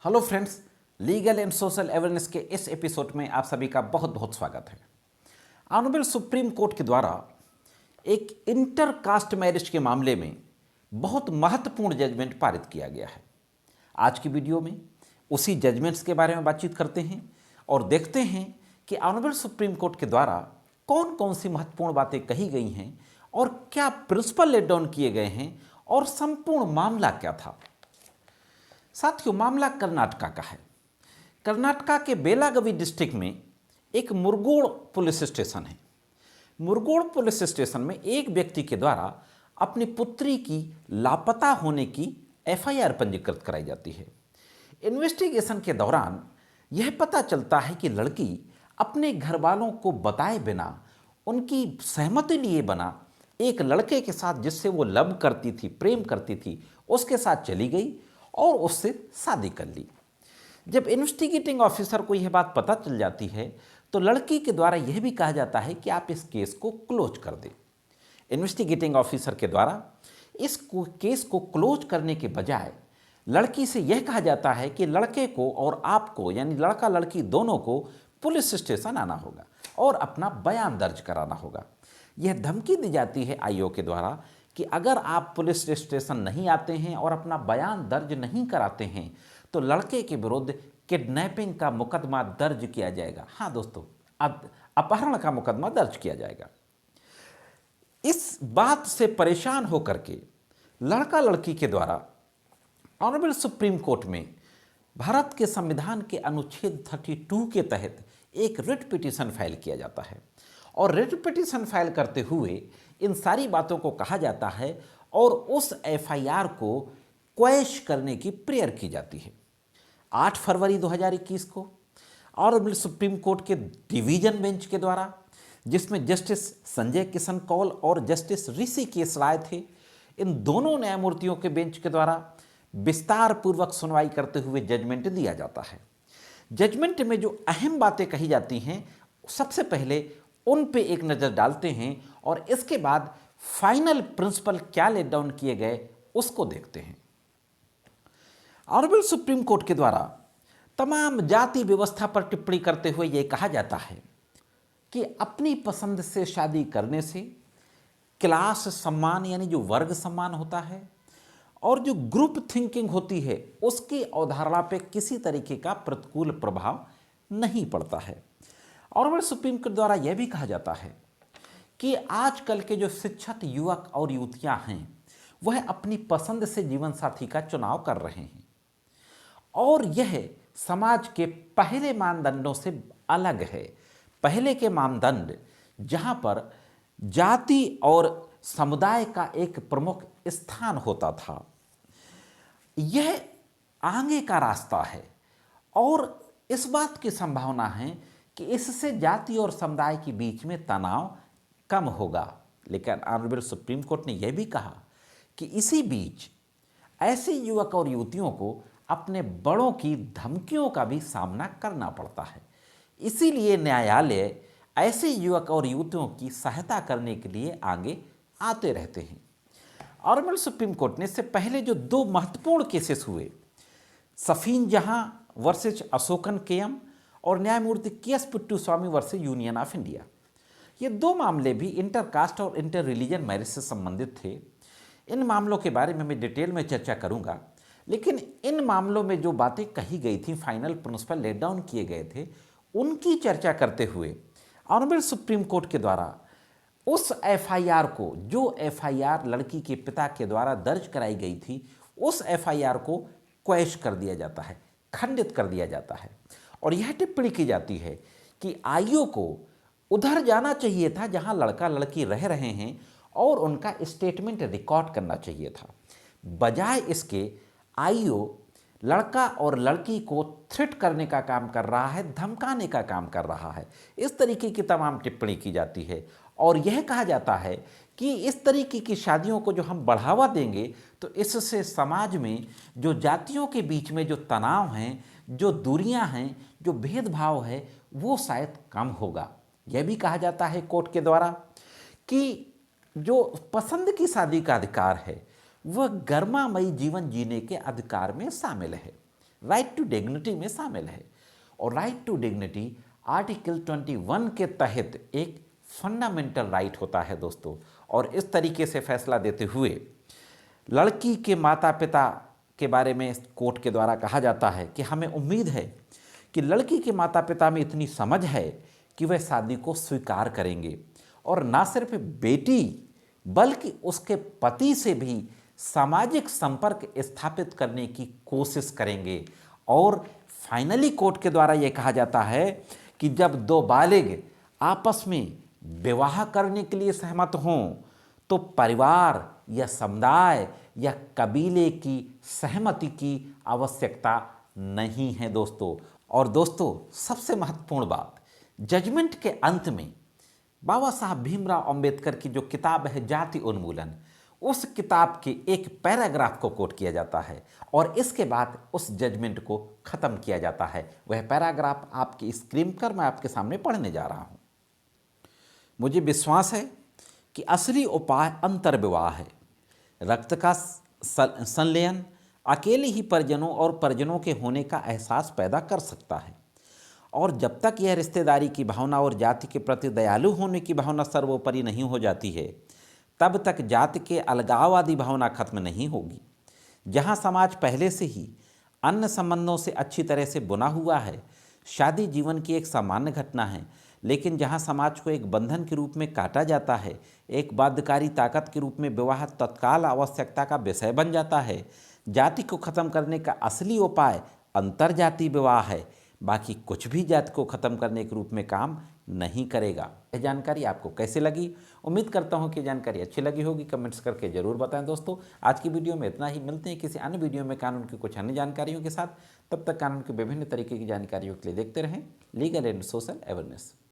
Hello friends, legal and social awareness के इस episode में आप सभी का बहुत बहुत स्वागत है। ऑनरेबल सुप्रीम कोर्ट के द्वारा एक इंटर कास्ट मैरिज के मामले में बहुत महत्वपूर्ण जजमेंट पारित किया गया है। आज की वीडियो में उसी जजमेंट्स के बारे में बातचीत करते हैं और देखते हैं कि ऑनरेबल सुप्रीम कोर्ट के द्वारा कौन कौन सी महत्वपूर्ण बातें कही गई हैं और क्या प्रिंसिपल लेट डाउन किए गए हैं और संपूर्ण मामला क्या था। साथियों, मामला कर्नाटका का है। कर्नाटका के बेलागवी डिस्ट्रिक्ट में एक मुरगोड़ पुलिस स्टेशन है। मुरगोड़ पुलिस स्टेशन में एक व्यक्ति के द्वारा अपनी पुत्री की लापता होने की एफआईआर पंजीकृत कराई जाती है। इन्वेस्टिगेशन के दौरान यह पता चलता है कि लड़की अपने घर वालों को बताए बिना उनकी सहमति लिए बना एक लड़के के साथ जिससे वो लव करती थी, प्रेम करती थी, उसके साथ चली गई और उससे शादी कर ली। जब इन्वेस्टिगेटिंग ऑफिसर को यह बात पता चल जाती है तो लड़की के द्वारा यह भी कहा जाता है कि आप इस केस को क्लोज कर दें। इन्वेस्टिगेटिंग ऑफिसर के द्वारा इस केस को क्लोज करने के बजाय लड़की से यह कहा जाता है कि लड़के को और आपको, यानी लड़का लड़की दोनों को, पुलिस स्टेशन आना होगा और अपना बयान दर्ज कराना होगा। यह धमकी दी जाती है आईओ के द्वारा कि अगर आप पुलिस स्टेशन नहीं आते हैं और अपना बयान दर्ज नहीं कराते हैं तो लड़के के विरुद्ध किडनैपिंग का मुकदमा दर्ज किया जाएगा। हाँ दोस्तों, अपहरण का मुकदमा दर्ज किया जाएगा। इस बात से परेशान होकर के लड़का लड़की के द्वारा ऑनरेबल सुप्रीम कोर्ट में भारत के संविधान के अनुच्छेद 32 के तहत एक रिट पिटीशन फाइल किया जाता है और रिट पिटीशन फाइल करते हुए इन सारी बातों को कहा जाता है और उस एफआईआर को क्वैश करने की प्रेयर की जाती है। 8 फरवरी 2021 को ऑनरेबल सुप्रीम कोर्ट के डिवीजन बेंच के द्वारा, जिसमें जस्टिस संजय किशन कौल और जस्टिस ऋषिकेश राय थे, इन दोनों न्यायमूर्तियों के बेंच के द्वारा विस्तार पूर्वक सुनवाई करते हुए जजमेंट दिया जाता है। जजमेंट में जो अहम बातें कही जाती हैं, सबसे पहले उन पे एक नज़र डालते हैं और इसके बाद फाइनल प्रिंसिपल क्या लेट डाउन किए गए उसको देखते हैं। ऑनरेबल सुप्रीम कोर्ट के द्वारा तमाम जाति व्यवस्था पर टिप्पणी करते हुए यह कहा जाता है कि अपनी पसंद से शादी करने से क्लास सम्मान, यानी जो वर्ग सम्मान होता है, और जो ग्रुप थिंकिंग होती है उसकी अवधारणा पे किसी तरीके का प्रतिकूल प्रभाव नहीं पड़ता है। ऑनरेबल सुप्रीम कोर्ट द्वारा यह भी कहा जाता है कि आजकल के जो शिक्षित युवक और युवतियां हैं वह अपनी पसंद से जीवन साथी का चुनाव कर रहे हैं और यह समाज के पहले मानदंडों से अलग है। पहले के मानदंड जहां पर जाति और समुदाय का एक प्रमुख स्थान होता था, यह आगे का रास्ता है और इस बात की संभावना है कि इससे जाति और समुदाय के बीच में तनाव कम होगा। लेकिन ऑनरेबल सुप्रीम कोर्ट ने यह भी कहा कि इसी बीच ऐसे युवक और युवतियों को अपने बड़ों की धमकियों का भी सामना करना पड़ता है। इसीलिए न्यायालय ऐसे युवक और युवतियों की सहायता करने के लिए आगे आते रहते हैं। ऑनरेबल सुप्रीम कोर्ट ने इससे पहले जो 2 महत्वपूर्ण केसेस हुए, सफीन जहां वर्सेस अशोकन केएम और न्यायमूर्ति KS. Puttaswamy versus union of India, ये 2 मामले भी इंटरकास्ट और इंटर रिलीजन मैरिज से संबंधित थे। इन मामलों के बारे में मैं डिटेल में चर्चा करूंगा, लेकिन इन मामलों में जो बातें कही गई थी, फाइनल प्रिंसिपल लेट डाउन किए गए थे, उनकी चर्चा करते हुए ऑनरेबल सुप्रीम कोर्ट के द्वारा उस एफआईआर को, जो एफआईआर लड़की के पिता के द्वारा दर्ज कराई गई थी, उस एफआईआर को क्वैश कर दिया जाता है, खंडित कर दिया जाता है और यह टिप्पणी की जाती है कि आईओ को उधर जाना चाहिए था जहां लड़का लड़की रह रहे हैं और उनका स्टेटमेंट रिकॉर्ड करना चाहिए था। बजाय इसके आईओ लड़का और लड़की को थ्रेट करने का काम कर रहा है, धमकाने का काम कर रहा है। इस तरीके की तमाम टिप्पणी की जाती है और यह कहा जाता है कि इस तरीके की शादियों को जो हम बढ़ावा देंगे तो इससे समाज में जो जातियों के बीच में जो तनाव हैं, जो दूरियां हैं, जो भेदभाव है, वो शायद कम होगा। यह भी कहा जाता है कोर्ट के द्वारा कि जो पसंद की शादी का अधिकार है वह गर्मामयी जीवन जीने के अधिकार में शामिल है। राइट टू डिग्निटी में शामिल है। और राइट टू डिग्निटी आर्टिकल 21 के तहत एक फंडामेंटल राइट होता है दोस्तों। और इस तरीके से फैसला देते हुए लड़की के माता पिता के बारे में कोर्ट के द्वारा कहा जाता है कि हमें उम्मीद है कि लड़की के माता पिता में इतनी समझ है कि वह शादी को स्वीकार करेंगे और ना सिर्फ बेटी बल्कि उसके पति से भी सामाजिक संपर्क स्थापित करने की कोशिश करेंगे। और फाइनली कोर्ट के द्वारा यह कहा जाता है कि जब दो बालिग आपस में विवाह करने के लिए सहमत हों तो परिवार या समुदाय या कबीले की सहमति की आवश्यकता नहीं है दोस्तों। और दोस्तों सबसे महत्वपूर्ण बात, जजमेंट के अंत में बाबा साहब भीमराव अंबेडकर की जो किताब है जाति उन्मूलन, उस किताब के एक पैराग्राफ को कोट किया जाता है और इसके बाद उस जजमेंट को खत्म किया जाता है। वह पैराग्राफ आपकी स्क्रीन पर मैं आपके सामने पढ़ने जा रहा हूँ। मुझे विश्वास है कि असली उपाय अंतर्विवाह है। रक्त का संलयन अकेले ही परिजनों और परिजनों के होने का एहसास पैदा कर सकता है। और जब तक यह रिश्तेदारी की भावना और जाति के प्रति दयालु होने की भावना सर्वोपरि नहीं हो जाती है, तब तक जाति के अलगाववादी भावना खत्म नहीं होगी। जहाँ समाज पहले से ही अन्य संबंधों से अच्छी तरह से बुना हुआ है, शादी जीवन की एक सामान्य घटना है, लेकिन जहाँ समाज को एक बंधन के रूप में काटा जाता है, एक बाध्यकारी ताकत के रूप में विवाह तत्काल आवश्यकता का विषय बन जाता है। जाति को खत्म करने का असली उपाय अंतरजातीय विवाह है, बाकी कुछ भी जाति को खत्म करने के रूप में काम नहीं करेगा। यह जानकारी आपको कैसे लगी? उम्मीद करता हूँ कि जानकारी अच्छी लगी होगी। कमेंट्स करके जरूर बताएं दोस्तों। आज की वीडियो में इतना ही। मिलते हैं किसी अन्य वीडियो में कानून की कुछ अन्य जानकारियों के साथ। तब तक कानून की विभिन्न तरीके की जानकारियों के लिए देखते रहें लीगल एंड सोशल अवेयरनेस।